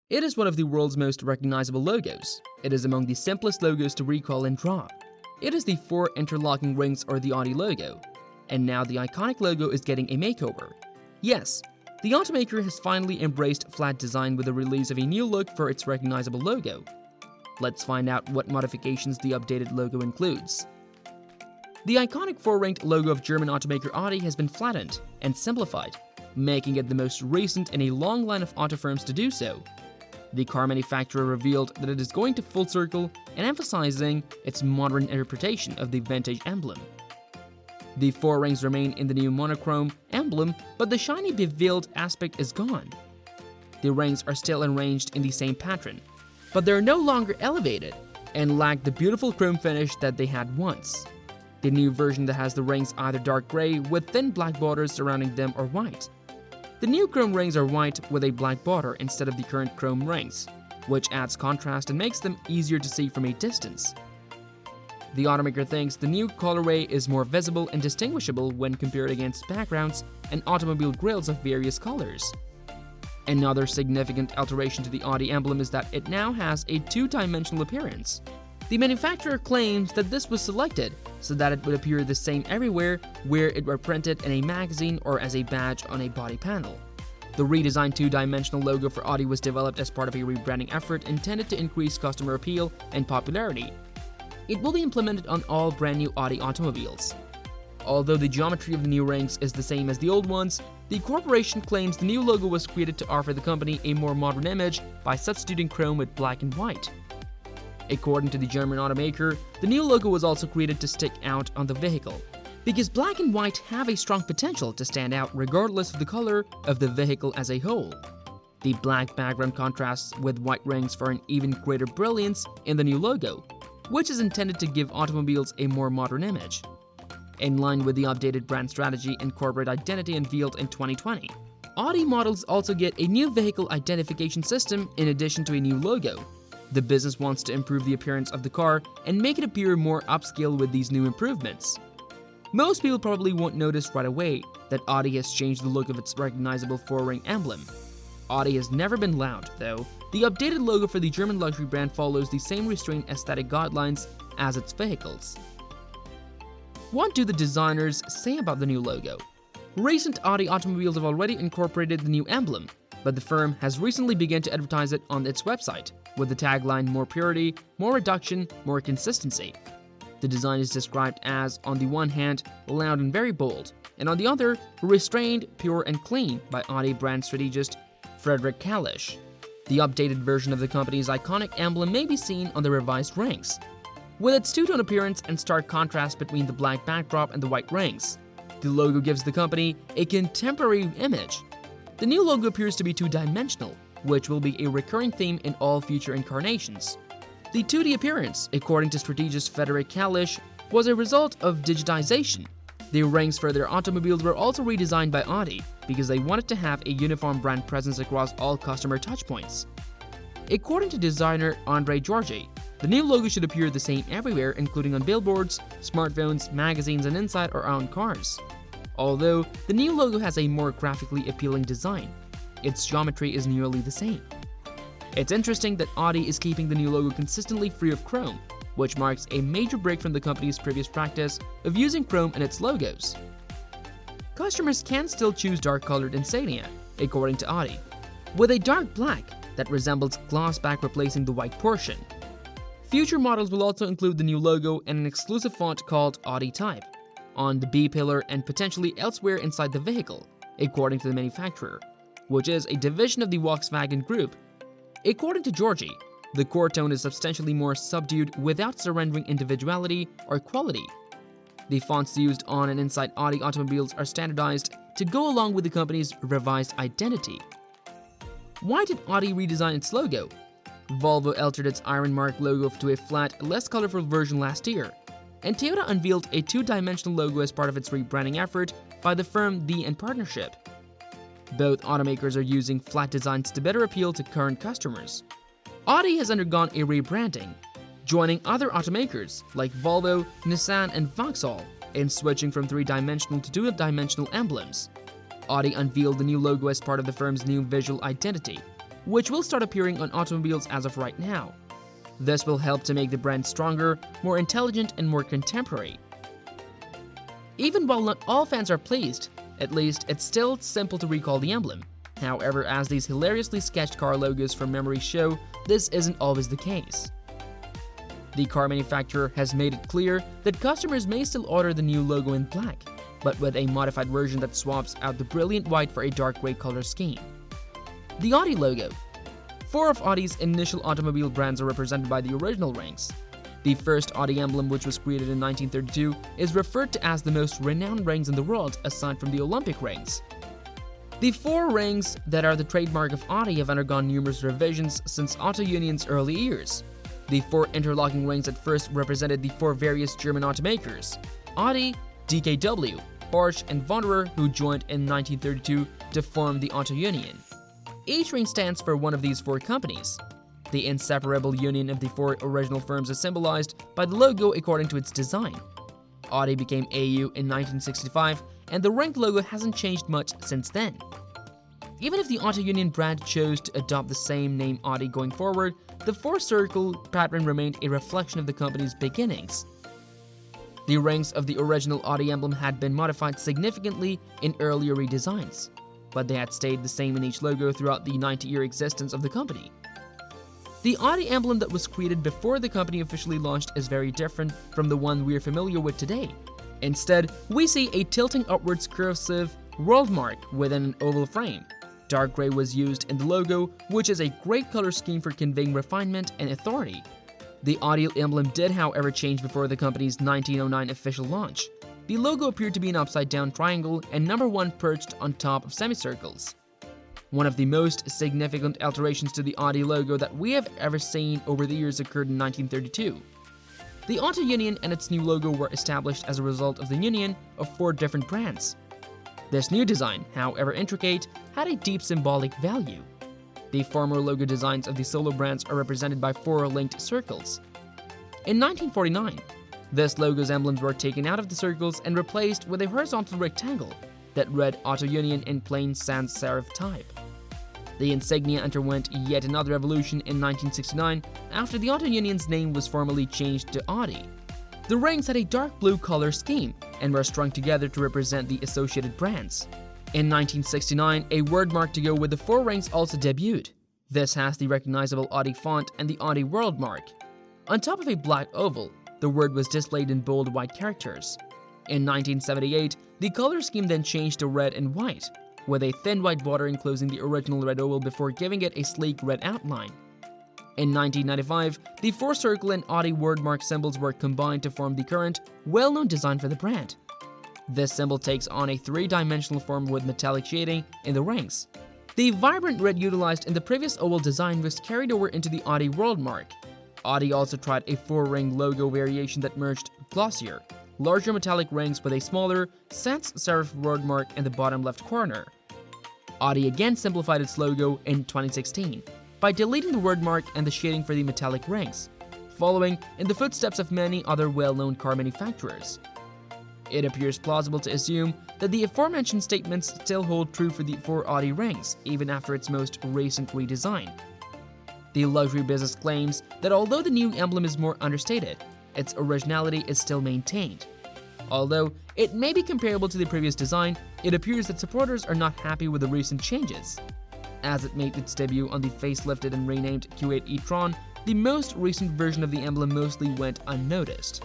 It is one of the world's most recognizable logos. It is among the simplest logos to recall and draw. It is the 4 interlocking rings or the Audi logo. And now the iconic logo is getting a makeover. Yes, the automaker has finally embraced flat design with the release of a new look for its recognizable logo. Let's find out what modifications the updated logo includes. The iconic 4-ringed logo of German automaker Audi has been flattened and simplified, making it the most recent in a long line of auto firms to do so. The car manufacturer revealed that it is going to full circle and emphasizing its modern interpretation of the vintage emblem. The 4 rings remain in the new monochrome emblem, but the shiny beveled aspect is gone. The rings are still arranged in the same pattern, but they're no longer elevated and lack the beautiful chrome finish that they had once. The new version that has the rings either dark gray with thin black borders surrounding them or white. The new chrome rings are white with a black border instead of the current chrome rings, which adds contrast and makes them easier to see from a distance. The automaker thinks the new colorway is more visible and distinguishable when compared against backgrounds and automobile grills of various colors. Another significant alteration to the Audi emblem is that it now has a 2-dimensional appearance. The manufacturer claims that this was selected so that it would appear the same everywhere where it were printed in a magazine or as a badge on a body panel. The redesigned 2-dimensional logo for Audi was developed as part of a rebranding effort intended to increase customer appeal and popularity. It will be implemented on all brand new Audi automobiles. Although the geometry of the new rings is the same as the old ones, the corporation claims the new logo was created to offer the company a more modern image by substituting chrome with black and white. According to the German automaker, the new logo was also created to stick out on the vehicle, because black and white have a strong potential to stand out regardless of the color of the vehicle as a whole. The black background contrasts with white rings for an even greater brilliance in the new logo, which is intended to give automobiles a more modern image. In line with the updated brand strategy and corporate identity unveiled in 2020, Audi models also get a new vehicle identification system in addition to a new logo. The business wants to improve the appearance of the car and make it appear more upscale with these new improvements. Most people probably won't notice right away that Audi has changed the look of its recognizable 4-ring emblem. Audi has never been loud, though. The updated logo for the German luxury brand follows the same restrained aesthetic guidelines as its vehicles. What do the designers say about the new logo? Recent Audi automobiles have already incorporated the new emblem, but the firm has recently begun to advertise it on its website with the tagline "More purity, more reduction, more consistency." The design is described as, on the one hand, loud and very bold, and on the other, restrained, pure and clean by Audi brand strategist Friedrich Kalisch. The updated version of the company's iconic emblem may be seen on the revised rings, with its two-tone appearance and stark contrast between the black backdrop and the white rings. The logo gives the company a contemporary image. The new logo appears to be 2-dimensional, which will be a recurring theme in all future incarnations. The 2D appearance, according to strategist Friedrich Kalisch, was a result of digitization. The rings for their automobiles were also redesigned by Audi because they wanted to have a uniform brand presence across all customer touchpoints. According to designer Andre Georgi, the new logo should appear the same everywhere, including on billboards, smartphones, magazines, and inside or on cars. Although the new logo has a more graphically appealing design, its geometry is nearly the same. It's interesting that Audi is keeping the new logo consistently free of chrome, which marks a major break from the company's previous practice of using chrome in its logos. Customers can still choose dark-colored insignia, according to Audi, with a dark black that resembles gloss back replacing the white portion. Future models will also include the new logo and an exclusive font called Audi Type on the B-pillar and potentially elsewhere inside the vehicle, according to the manufacturer, which is a division of the Volkswagen Group. According to Georgi, the core tone is substantially more subdued without surrendering individuality or quality. The fonts used on and inside Audi automobiles are standardized to go along with the company's revised identity. Why did Audi redesign its logo? Volvo altered its Iron Mark logo to a flat, less colorful version last year, and Toyota unveiled a 2-dimensional logo as part of its rebranding effort by the firm The & Partnership. Both automakers are using flat designs to better appeal to current customers. Audi has undergone a rebranding, joining other automakers like Volvo, Nissan, and Vauxhall in switching from 3-dimensional to 2-dimensional emblems. Audi unveiled the new logo as part of the firm's new visual identity, which will start appearing on automobiles as of right now. This will help to make the brand stronger, more intelligent, and more contemporary. Even while not all fans are pleased, at least it's still simple to recall the emblem. However, as these hilariously sketched car logos from memory show, this isn't always the case. The car manufacturer has made it clear that customers may still order the new logo in black, but with a modified version that swaps out the brilliant white for a dark gray color scheme. The Audi logo. 4 of Audi's initial automobile brands are represented by the original rings. The first Audi emblem, which was created in 1932, is referred to as the most renowned rings in the world aside from the Olympic rings. The 4 rings that are the trademark of Audi have undergone numerous revisions since Auto Union's early years. The 4 interlocking rings at first represented the 4 various German automakers: Audi, DKW, Porsche, and Wanderer, who joined in 1932 to form the Auto Union. Each ring stands for one of these 4 companies. The inseparable union of the 4 original firms is symbolized by the logo according to its design. Audi became AU in 1965, and the ring logo hasn't changed much since then. Even if the Auto Union brand chose to adopt the same name Audi going forward, the 4-circle pattern remained a reflection of the company's beginnings. The rings of the original Audi emblem had been modified significantly in earlier redesigns, but they had stayed the same in each logo throughout the 90-year existence of the company. The Audi emblem that was created before the company officially launched is very different from the one we're familiar with today. Instead, we see a tilting upwards cursive world mark within an oval frame. Dark gray was used in the logo, which is a great color scheme for conveying refinement and authority. The Audi emblem did, however, change before the company's 1909 official launch. The logo appeared to be an upside-down triangle and number 1 perched on top of semicircles. One of the most significant alterations to the Audi logo that we have ever seen over the years occurred in 1932. The Auto Union and its new logo were established as a result of the union of 4 different brands. This new design, however intricate, had a deep symbolic value. The former logo designs of the solo brands are represented by 4 linked circles. In 1949, this logo's emblems were taken out of the circles and replaced with a horizontal rectangle that read Auto Union in plain sans serif type. The insignia underwent yet another evolution in 1969 after the Auto Union's name was formally changed to Audi. The rings had a dark blue color scheme and were strung together to represent the associated brands. In 1969, a word mark to go with the 4 rings also debuted. This has the recognizable Audi font and the Audi world mark. On top of a black oval, the word was displayed in bold white characters. In 1978, the color scheme then changed to red and white, with a thin white border enclosing the original red oval before giving it a sleek red outline. In 1995, the 4-circle and Audi word mark symbols were combined to form the current, well-known design for the brand. This symbol takes on a 3-dimensional form with metallic shading in the rings. The vibrant red utilized in the previous oval design was carried over into the Audi world mark. Audi also tried a 4-ring logo variation that merged glossier, larger metallic rings with a smaller, sans serif word mark in the bottom left corner. Audi again simplified its logo in 2016 by deleting the word mark and the shading for the metallic rings, following in the footsteps of many other well-known car manufacturers. It appears plausible to assume that the aforementioned statements still hold true for the 4 Audi rings, even after its most recent redesign. The luxury business claims that although the new emblem is more understated, its originality is still maintained. Although it may be comparable to the previous design, it appears that supporters are not happy with the recent changes. As it made its debut on the facelifted and renamed Q8 e-tron, the most recent version of the emblem mostly went unnoticed.